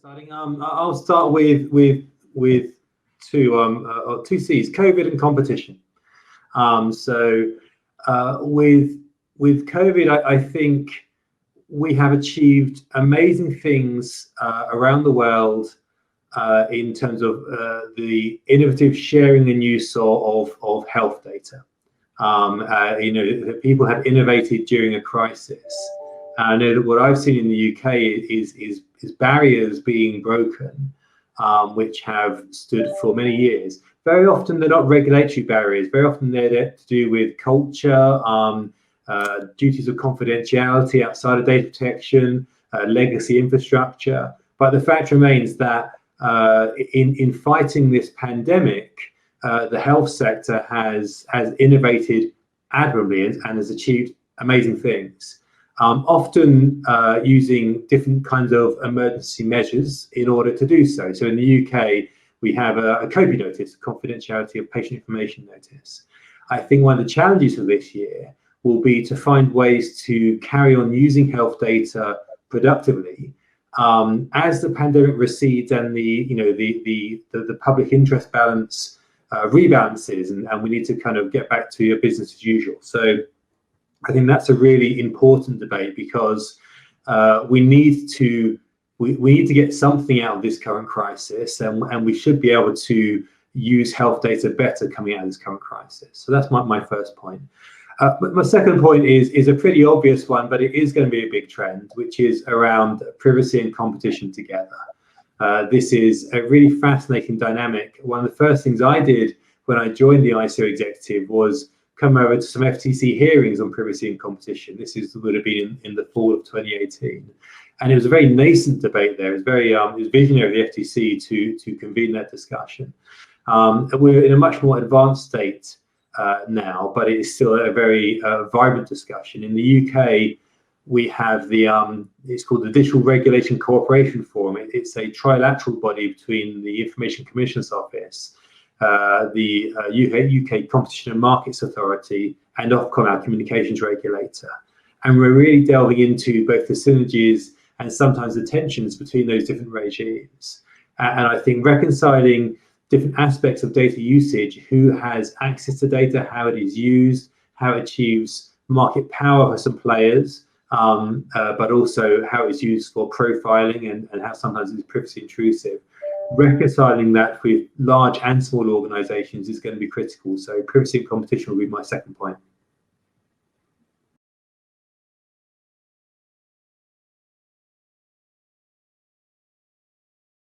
Starting, I'll start with two C's: COVID and competition. With COVID, I think we have achieved amazing things around the world in terms of the innovative sharing and use of health data. People have innovated during a crisis. I know that what I've seen in the UK is barriers being broken, which have stood for many years. Very often they're not regulatory barriers. Very often they're to do with culture, duties of confidentiality outside of data protection, legacy infrastructure. But the fact remains that in fighting this pandemic, the health sector has innovated admirably and has achieved amazing things. Often using different kinds of emergency measures in order to do so. So in the UK, we have a COPI notice, confidentiality of patient information notice. I think one of the challenges for this year will be to find ways to carry on using health data productively as the pandemic recedes and the public interest balance rebalances, and we need to kind of get back to business as usual. So I think that's a really important debate, because we need to get something out of this current crisis, and we should be able to use health data better coming out of this current crisis. So that's my first point. My second point is a pretty obvious one, but it is going to be a big trend, which is around privacy and competition together. This is a really fascinating dynamic. One of the first things I did when I joined the ICO executive was come over to some FTC hearings on privacy and competition. This would have been in the fall of 2018. And it was a very nascent debate there. It was visionary of the FTC to convene that discussion. We're in a much more advanced state now, but it is still a very vibrant discussion. In the UK, we have it's called the Digital Regulation Cooperation Forum. It's a trilateral body between the Information Commissioner's Office, the UK Competition and Markets Authority, and Ofcom, our communications regulator. And we're really delving into both the synergies and sometimes the tensions between those different regimes. And I think reconciling different aspects of data usage, who has access to data, how it is used, how it achieves market power for some players, but also how it's used for profiling and how sometimes it's privacy intrusive. Reconciling that with large and small organizations is going to be critical. So privacy and competition will be my second point.